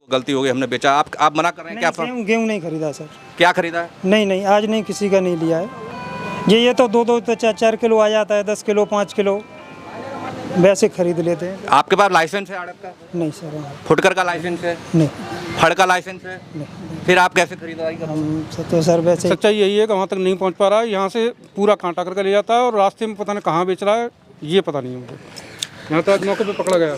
गलती हो गई, हमने बेचा। आप मना कर रहे हैं क्या? गेहूँ नहीं खरीदा सर। क्या खरीदा है? नहीं, आज नहीं, किसी का नहीं लिया है। ये तो 2-2 तो 4-4 किलो आ जाता है, 10 किलो 5 किलो वैसे खरीद लेते हैं। आपके पास लाइसेंस है आड़त का? नहीं सर। फुटकर का लाइसेंस है? नहीं। फड़ का लाइसेंस है? नहीं। फिर आप कैसे खरीदारी कर रहे हैं? हम तो सर वैसे सच्चाई यही है कि वहाँ तक नहीं पहुँच पा रहा है। यहाँ से पूरा कांटा करके ले जाता है और रास्ते में पता नहीं कहाँ बेच रहा है, ये पता नहीं है मुझे। यहाँ तो आज मौके पे पकड़ा गया।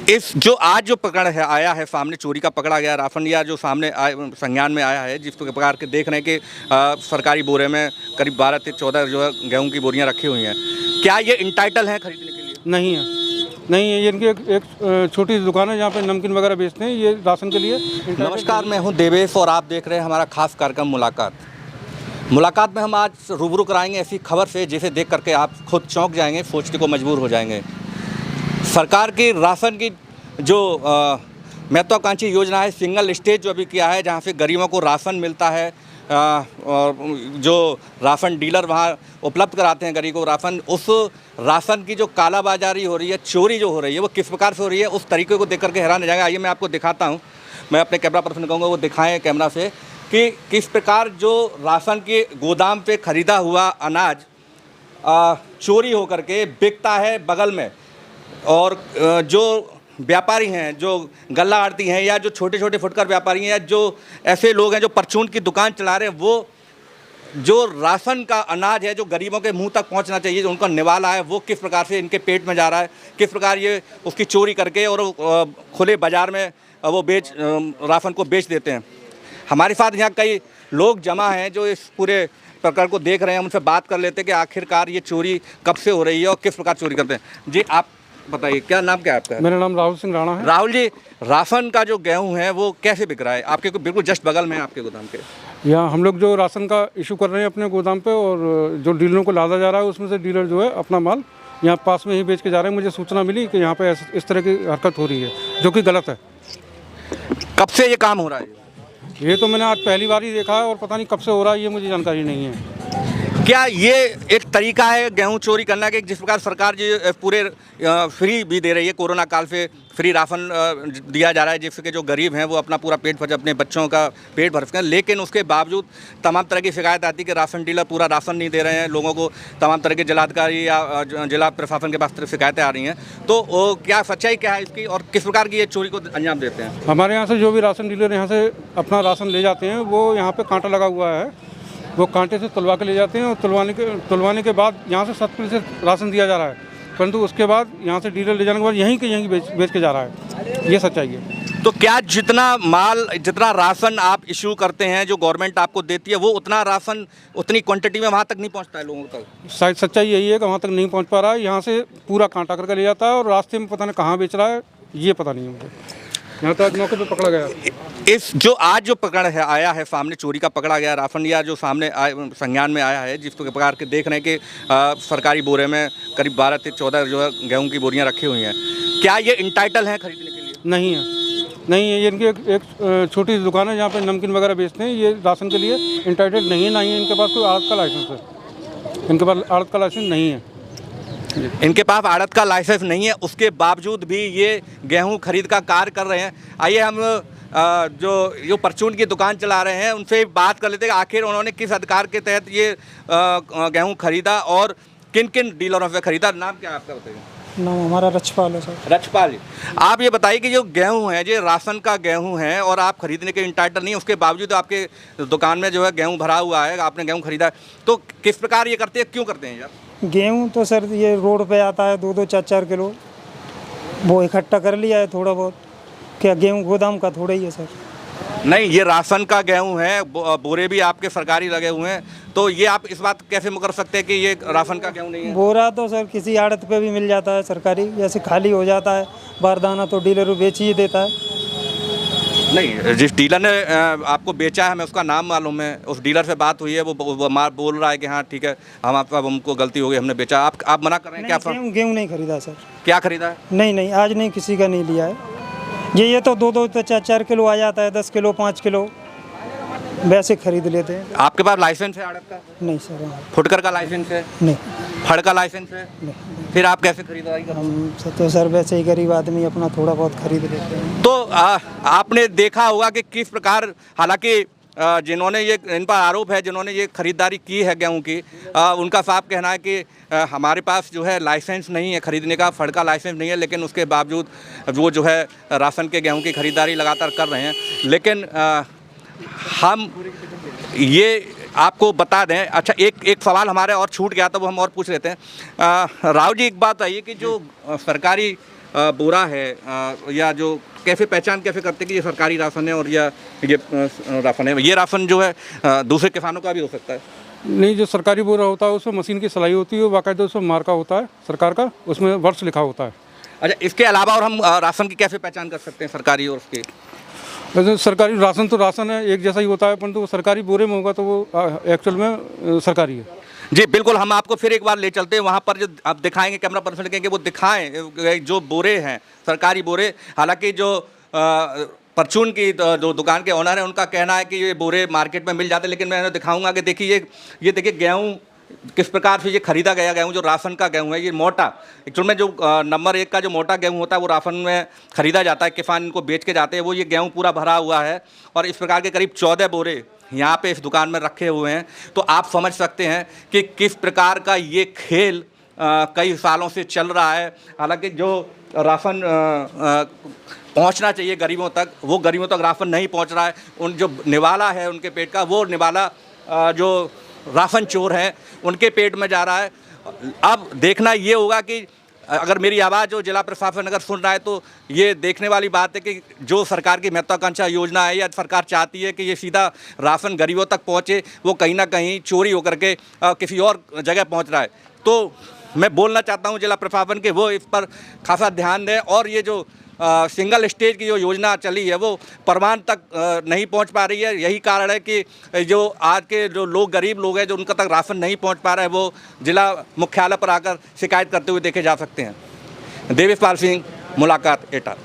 इस जो आज जो पकड़ है आया है सामने, चोरी का पकड़ा गया राशन या जो सामने संज्ञान में आया है, जिस प्रकार के देख रहे हैं कि सरकारी बोरे में करीब 12 से 14 जो है गेहूं की बोरियां रखी हुई हैं, क्या ये इंटाइटल हैं खरीदने के लिए? नहीं है, नहीं है। ये इनकी एक छोटी सी दुकान है जहाँ पे नमकीन वगैरह बेचते हैं, ये राशन के लिए। नमस्कार, मैं हूँ देवेश और आप देख रहे हैं हमारा खास कार्यक्रम मुलाकात में हम आज रूबरू कराएंगे ऐसी खबर से जिसे देख करके आप खुद चौंक जाएंगे, सोचने को मजबूर हो जाएंगे। सरकार की राशन की जो महत्वाकांक्षी योजना है, सिंगल स्टेज जो अभी किया है, जहाँ से गरीबों को राशन मिलता है, और जो राशन डीलर वहाँ उपलब्ध कराते हैं गरीब को राशन, उस राशन की जो कालाबाजारी हो रही है, चोरी जो हो रही है, वो किस प्रकार से हो रही है, उस तरीके को देख करके हैरान हो जाएगा। आइए मैं आपको दिखाता हूँ। मैं अपने कैमरा पर्सन कहूँगा वो दिखाएं कैमरा से कि किस प्रकार जो राशन के गोदाम पे ख़रीदा हुआ अनाज चोरी हो करके बिकता है बगल में, और जो व्यापारी हैं, जो गल्ला आड़ती हैं, या जो छोटे छोटे फुटकर व्यापारी हैं, या जो ऐसे लोग हैं जो परचून की दुकान चला रहे हैं, वो जो राशन का अनाज है जो गरीबों के मुंह तक पहुंचना चाहिए, जो उनका निवाला है, वो किस प्रकार से इनके पेट में जा रहा है, किस प्रकार ये उसकी चोरी करके और खुले बाज़ार में वो राशन को बेच देते हैं। हमारे साथ यहाँ कई लोग जमा हैं जो इस पूरे प्रकार को देख रहे हैं। उनसे बात कर लेते हैं कि आखिरकार ये चोरी कब से हो रही है और किस प्रकार चोरी करते हैं। जी आप बताइए, क्या नाम क्या है आपका? मेरा नाम राहुल सिंह राणा है। राहुल जी, राशन का जो गेहूं है वो कैसे बिक रहा है? आपके बिल्कुल जस्ट बगल में है आपके गोदाम के। यहाँ हम लोग जो राशन का इशू कर रहे हैं अपने गोदाम पे, और जो डीलरों को लादा जा रहा है उसमें से डीलर जो है अपना माल यहाँ पास में ही बेच के जा रहे हैं। मुझे सूचना मिली कि यहाँ पे इस तरह की हरकत हो रही है, जो कि गलत है। कब से ये काम हो रहा है? ये तो मैंने आज पहली बार ही देखा है, और पता नहीं कब से हो रहा है, ये मुझे जानकारी नहीं है। क्या ये एक तरीका है गेहूं चोरी करना कि जिस प्रकार सरकार जी पूरे फ्री भी दे रही है, कोरोना काल से फ्री राशन दिया जा रहा है, जिससे जो गरीब हैं वो अपना पूरा पेट भर, अपने बच्चों का पेट भर सकें, लेकिन उसके बावजूद तमाम तरह की शिकायत आती है कि राशन डीलर पूरा राशन नहीं दे रहे हैं लोगों को, तमाम तरह के जिलाधिकारी या जिला प्रशासन के पास शिकायतें आ रही हैं। तो क्या सच्चाई क्या है इसकी, और किस प्रकार की ये चोरी को अंजाम देते हैं? हमारे यहाँ से जो भी राशन डीलर यहाँ से अपना राशन ले जाते हैं, वो यहाँ पर कांटा लगा हुआ है, वो कांटे से तुलवा के ले जाते हैं, और तुलवाने के बाद यहाँ से 7% राशन दिया जा रहा है, परंतु उसके बाद यहाँ से डीलर ले जाने के बाद यहीं बेच के जा रहा है। ये सच्चाई है। तो क्या जितना राशन आप इशू करते हैं, जो गवर्नमेंट आपको देती है, वो उतना राशन उतनी क्वांटिटी में वहाँ तक नहीं पहुँचता है लोगों तक? शायद सच्चाई यही है कि वहाँ तक नहीं पहुँच पा रहा है। यहाँ से पूरा कांटा करके ले जाता है और रास्ते में पता नहीं कहाँ बेच रहा है, ये पता नहीं है मुझे। यहाँ तो आज मौके पे पकड़ा गया। इस जो आज जो पकड़ है आया है सामने, चोरी का पकड़ा गया राशन या जो सामने संज्ञान में आया है, जिस प्रकार के देख रहे हैं कि सरकारी बोरे में करीब 12 से 14 जो है गेहूं की बोरियां रखी हुई हैं, क्या ये इंटाइटल हैं खरीदने के लिए? नहीं है, नहीं है। ये इनकी एक छोटी सी दुकान है जहाँ पे नमकीन वगैरह बेचते हैं, ये राशन के लिए इंटाइटल नहीं है। ना ही इनके पास कोई आड़त का लाइसेंस है, इनके पास आड़त का लाइसेंस नहीं है। इनके पास आड़त का लाइसेंस नहीं है, उसके बावजूद भी ये गेहूं खरीद का कार्य कर रहे हैं। आइए हम जो परचून की दुकान चला रहे हैं उनसे बात कर लेते हैं आखिर उन्होंने किस अधिकार के तहत ये गेहूं खरीदा और किन किन डीलरों से खरीदा। नाम क्या आपका बताइए? नाम हमारा रछपाल है सर। रछपाल जी, आप ये बताइए कि जो गेहूं है, जो राशन का गेहूं है और आप खरीदने के इंटाइटल नहीं, उसके बावजूद आपके दुकान में जो है गेहूं भरा हुआ है, आपने गेहूं खरीदा, तो किस प्रकार ये करते हैं, क्यों करते हैं यार? गेहूँ तो सर ये रोड पे आता है 2-2 4-4 किलो, वो इकट्ठा कर लिया है थोड़ा बहुत। क्या गेहूँ गोदाम का थोड़ा ही है सर? नहीं, ये राशन का गेहूं है, बोरे भी आपके सरकारी लगे हुए हैं, तो ये आप इस बात कैसे मुकर सकते हैं कि ये राशन का गेहूं नहीं है? बोरा तो सर किसी आड़त पे भी मिल जाता है सरकारी, जैसे खाली हो जाता है बारदाना तो डीलर बेच ही देता है। नहीं, जिस डीलर ने आपको बेचा है, हमें उसका नाम मालूम है, उस डीलर से बात हुई है, वो बोल रहा है कि हाँ ठीक है, हमको गलती हो गई, हमने बेचा। आप मना कर रहे हैं क्या? गेहूँ नहीं खरीदा सर। क्या खरीदा है? नहीं, आज नहीं, किसी का नहीं लिया है। ये तो 2-2 तो 4-4 किलो आ जाता है, 10 किलो 5 किलो वैसे खरीद लेते हैं। आपके पास लाइसेंस है आड़त का? नहीं सर, हाँ, फुटकर का लाइसेंस है? नहीं फड़ का लाइसेंस है? नहीं। फिर आप कैसे खरीदारी करते हैं? हम तो सर वैसे ही गरीब आदमी अपना थोड़ा बहुत खरीद लेते हैं। तो आपने देखा होगा कि किस प्रकार, हालांकि जिन्होंने ये, इन पर आरोप है जिन्होंने ये खरीदारी की है गेहूं की, उनका साफ कहना है कि हमारे पास जो है लाइसेंस नहीं है खरीदने का, फड़ का लाइसेंस नहीं है, लेकिन उसके बावजूद वो जो है राशन के गेहूं की खरीदारी लगातार कर रहे हैं। लेकिन हम ये आपको बता दें, अच्छा एक सवाल हमारे और छूट गया था, वो हम और पूछ लेते हैं। राव जी, एक बात आइए कि जो सरकारी बोरा है या जो कैसे पहचान कैसे करते हैं कि ये सरकारी राशन है और या ये राशन है? ये राशन जो है दूसरे किसानों का भी हो सकता है? नहीं, जो सरकारी बोरा होता है उसमें मशीन की सिलाई होती है, बाकायदा उसमें मार्का होता है सरकार का, उसमें वर्ष लिखा होता है। अच्छा, इसके अलावा और हम राशन की कैसे पहचान कर सकते हैं, सरकारी और उसकी? वैसे सरकारी राशन तो राशन है, एक जैसा ही होता है, परंतु वो सरकारी बोरे में होगा तो वो एक्चुअल में सरकारी है। जी बिल्कुल, हम आपको फिर एक बार ले चलते हैं वहाँ पर, जो आप दिखाएंगे, कैमरा पर्सन कहेंगे वो दिखाएं जो बोरे हैं, सरकारी बोरे। हालांकि जो परचून की जो दुकान के ओनर हैं उनका कहना है कि ये बोरे मार्केट में मिल जाते हैं, लेकिन मैं दिखाऊंगा कि देखिए ये देखिए गेहूँ किस प्रकार से ये खरीदा गया गेहूँ, जो राशन का गेहूँ है, ये मोटा, एक्चुअल में जो नंबर 1 का जो मोटा गेहूँ होता है वो राशन में खरीदा जाता है, किसान इनको बेच के जाते हैं, वो ये गेहूँ पूरा भरा हुआ है और इस प्रकार के करीब 14 बोरे यहाँ पे इस दुकान में रखे हुए हैं। तो आप समझ सकते हैं कि किस प्रकार का ये खेल कई सालों से चल रहा है। हालांकि जो राशन पहुंचना चाहिए गरीबों तक, वो गरीबों तक राशन नहीं पहुंच रहा है। उन जो निवाला है उनके पेट का, वो निवाला जो राशन चोर हैं उनके पेट में जा रहा है। अब देखना ये होगा कि अगर मेरी आवाज़ जो जिला प्रशासन अगर सुन रहा है तो ये देखने वाली बात है कि जो सरकार की महत्वाकांक्षा योजना है या सरकार चाहती है कि ये सीधा राशन गरीबों तक पहुँचे, वो कहीं ना कहीं चोरी होकर के किसी और जगह पहुँच रहा है। तो मैं बोलना चाहता हूँ जिला प्रशासन के वो इस पर खासा ध्यान दें और ये जो सिंगल स्टेज की जो योजना चली है वो परवान तक नहीं पहुंच पा रही है। यही कारण है कि जो आज के जो लोग, गरीब लोग हैं, जो उनका तक राशन नहीं पहुंच पा रहा है, वो जिला मुख्यालय पर आकर शिकायत करते हुए देखे जा सकते हैं। देवेश पाल सिंह, मुलाकात, एटा।